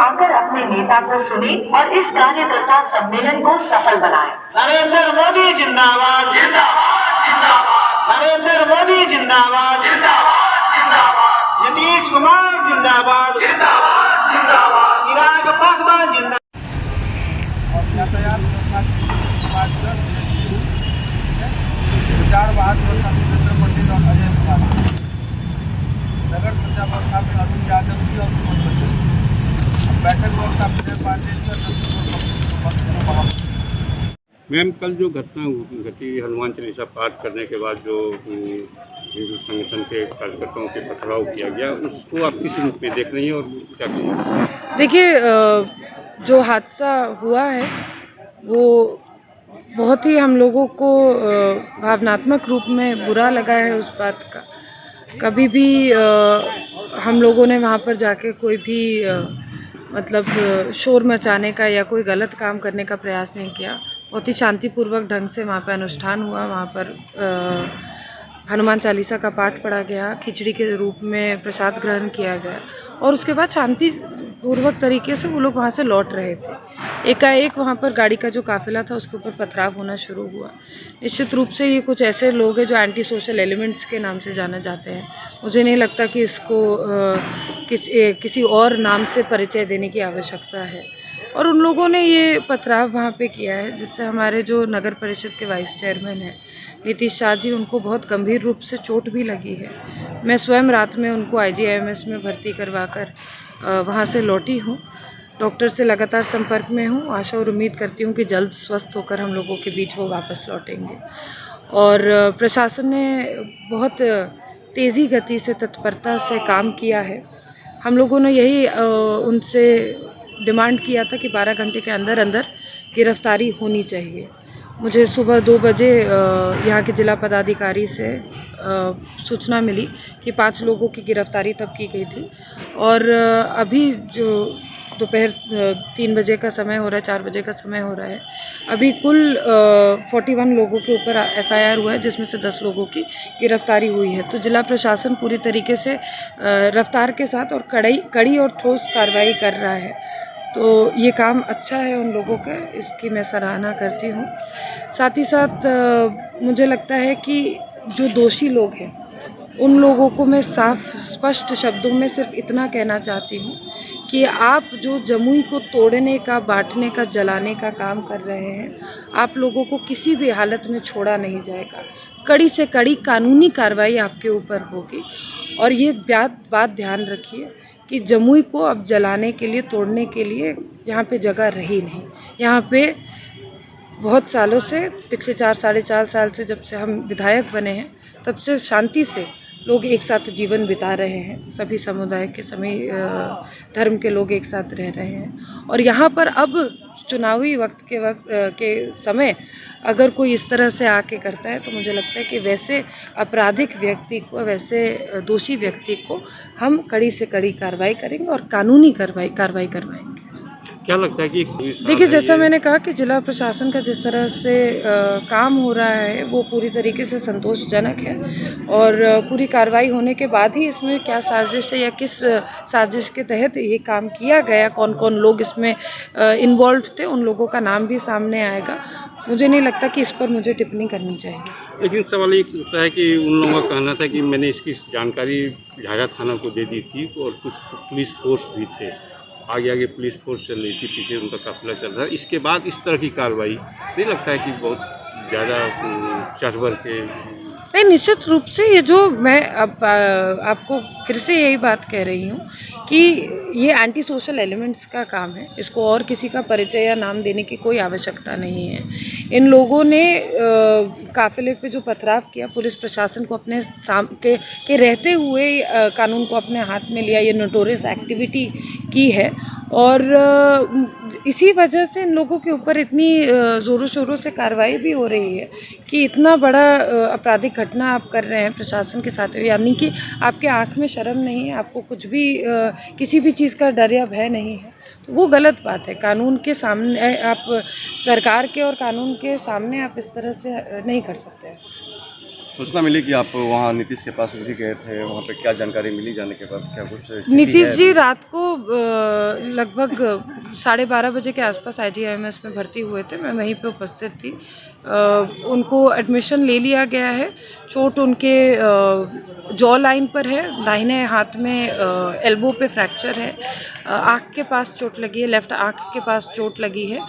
आकर अपने नेता को सुने और इस कार्यकर्ता सम्मेलन को सफल बनाए। नरेंद्र मोदी जिंदाबाद जिंदाबाद जिंदाबाद, नरेंद्र मोदी जिंदाबाद जिंदाबाद जिंदाबाद, नीतीश कुमार जिंदाबाद जिंदाबाद जिंदाबाद, चिराग पासवान जिंदाबाद। और यातायात व्यवस्था विचार वाहन व्यवस्था सुरेंद्र पटेल और अजय कुमार, नगर संचार व्यवस्था में अरुण यादव जी और सुमन बच्चन, बैठक व्यवस्था विजय पांडे जी और मैम, कल जो घटना घटी हनुमान चालीसा पाठ करने के बाद जो हिंदू संगठन के कार्यकर्ताओं के पथराव किया गया, उसको आप किस रूप में देख रही हैं और क्या कहेंगे? देखिए, जो हादसा हुआ है वो बहुत ही हम लोगों को भावनात्मक रूप में बुरा लगा है। उस बात का कभी भी हम लोगों ने वहाँ पर जाके कोई भी मतलब शोर मचाने का या कोई गलत काम करने का प्रयास नहीं किया। बहुत ही शांतिपूर्वक ढंग से वहाँ पर अनुष्ठान हुआ। वहाँ पर हनुमान चालीसा का पाठ पढ़ा गया, खिचड़ी के रूप में प्रसाद ग्रहण किया गया और उसके बाद शांतिपूर्वक तरीके से वो लोग वहाँ से लौट रहे थे। एकाएक वहाँ पर गाड़ी का जो काफिला था उसके ऊपर पथराव होना शुरू हुआ। निश्चित रूप से ये कुछ ऐसे लोग हैं जो एंटी सोशल एलिमेंट्स के नाम से जाने जाते हैं। मुझे नहीं लगता कि इसको किसी और नाम से परिचय देने की आवश्यकता है। और उन लोगों ने ये पथराव वहाँ पे किया है जिससे हमारे जो नगर परिषद के वाइस चेयरमैन हैं नीतीश शाह जी, उनको बहुत गंभीर रूप से चोट भी लगी है। मैं स्वयं रात में उनको IGIMS में भर्ती करवाकर वहाँ से लौटी हूँ। डॉक्टर से लगातार संपर्क में हूँ। आशा और उम्मीद करती हूँ कि जल्द स्वस्थ होकर हम लोगों के बीच वो वापस लौटेंगे। और प्रशासन ने बहुत तेज़ी गति से, तत्परता से काम किया है। हम लोगों ने यही उनसे डिमांड किया था कि 12 घंटे के अंदर अंदर गिरफ्तारी होनी चाहिए। मुझे सुबह 2 बजे यहाँ के जिला पदाधिकारी से सूचना मिली कि 5 लोगों की गिरफ्तारी तब की गई थी और अभी जो दोपहर 3 बजे का समय हो रहा है, 4 बजे का समय हो रहा है, अभी कुल 41 लोगों के ऊपर FIR हुआ है जिसमें से 10 लोगों की गिरफ्तारी हुई है। तो जिला प्रशासन पूरी तरीके से रफ्तार के साथ और कड़ी और ठोस कार्रवाई कर रहा है। तो ये काम अच्छा है उन लोगों का, इसकी मैं सराहना करती हूँ। साथ ही साथ मुझे लगता है कि जो दोषी लोग हैं उन लोगों को मैं साफ स्पष्ट शब्दों में सिर्फ इतना कहना चाहती हूँ कि आप जो जमुई को तोड़ने का, बांटने का, जलाने का काम कर रहे हैं, आप लोगों को किसी भी हालत में छोड़ा नहीं जाएगा। कड़ी से कड़ी कानूनी कार्रवाई आपके ऊपर होगी। और ये बात ध्यान रखिए कि जमुई को अब जलाने के लिए, तोड़ने के लिए यहाँ पे जगह रही नहीं। यहाँ पे बहुत सालों से, पिछले 4 साढ़े 4 साल से जब से हम विधायक बने हैं तब से शांति से लोग एक साथ जीवन बिता रहे हैं। सभी समुदाय के, सभी धर्म के लोग एक साथ रह रहे हैं। और यहाँ पर अब चुनावी वक्त के समय अगर कोई इस तरह से आके करता है तो मुझे लगता है कि वैसे आपराधिक व्यक्ति को, वैसे दोषी व्यक्ति को हम कड़ी से कड़ी कार्रवाई करेंगे और कानूनी कार्रवाई करवाएंगे। क्या लगता है कि देखिए, जैसा मैंने कहा कि जिला प्रशासन का जिस तरह से काम हो रहा है वो पूरी तरीके से संतोषजनक है। और पूरी कार्रवाई होने के बाद ही इसमें क्या साजिश है या किस साजिश के तहत ये काम किया गया, कौन कौन लोग इसमें इन्वॉल्व थे, उन लोगों का नाम भी सामने आएगा। मुझे नहीं लगता कि इस पर मुझे टिप्पणी करनी चाहिए। लेकिन सवाल ये उठता है कि उन लोगों का कहना था कि मैंने इसकी जानकारी झाझा थाना को दे दी थी और कुछ पुलिस फोर्स भी थे, आगे पुलिस फोर्स चल रही थी, पीछे उनका काफिला चल रहा है। इसके बाद इस तरह की कार्रवाई नहीं लगता है कि बहुत ज़्यादा चढ़ बढ़ के? नहीं, निश्चित रूप से ये जो मैं अब आपको फिर से यही बात कह रही हूँ कि ये एंटी सोशल एलिमेंट्स का काम है। इसको और किसी का परिचय या नाम देने की कोई आवश्यकता नहीं है। इन लोगों ने काफिले पे जो पथराव किया, पुलिस प्रशासन को अपने के रहते हुए कानून को अपने हाथ में लिया, ये नोटोरियस एक्टिविटी की है। और इसी वजह से इन लोगों के ऊपर इतनी ज़ोरों शोरों से कार्रवाई भी हो रही है कि इतना बड़ा आपराधिक घटना आप कर रहे हैं प्रशासन के साथ, यानी कि आपके आँख में शर्म नहीं है, आपको कुछ भी किसी भी चीज़ का डर या भय नहीं है। तो वो गलत बात है। कानून के सामने आप, सरकार के और कानून के सामने आप इस तरह से नहीं कर सकते हैं। सूचना मिली कि आप वहाँ नीतीश के पास भी गए थे, वहाँ पे क्या जानकारी मिली जाने के बाद, क्या कुछ स्थिति नीतीश है? जी रात को लगभग 12:30 बजे के आसपास IGIMS में भर्ती हुए थे। मैं वहीं पे उपस्थित थी। उनको एडमिशन ले लिया गया है। चोट उनके जॉ लाइन पर है, दाहिने हाथ में एल्बो पे फ्रैक्चर है, आँख के पास चोट लगी है, लेफ्ट आँख के पास चोट लगी है।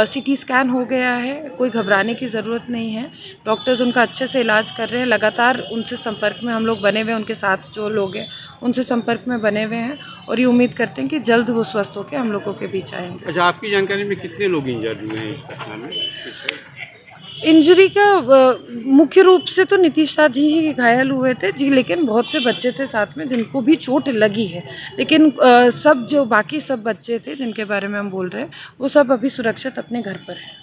CT स्कैन हो गया है, कोई घबराने की ज़रूरत नहीं है। डॉक्टर्स उनका अच्छे से इलाज कर रहे हैं। लगातार उनसे संपर्क में हम लोग बने हुए हैं, उनके साथ जो लोग हैं उनसे संपर्क में बने हुए हैं और ये उम्मीद करते हैं कि जल्द वो स्वस्थ होकर हम लोगों के बीच आएंगे। अच्छा, आपकी जानकारी में कितने लोग इंजर्ड हुए हैं इस घटना में? इंजरी का मुख्य रूप से तो नीतीश शाह जी ही घायल हुए थे जी, लेकिन बहुत से बच्चे थे साथ में जिनको भी चोट लगी है। लेकिन सब जो बाकी सब बच्चे थे जिनके बारे में हम बोल रहे हैं वो सब अभी सुरक्षित अपने घर पर हैं।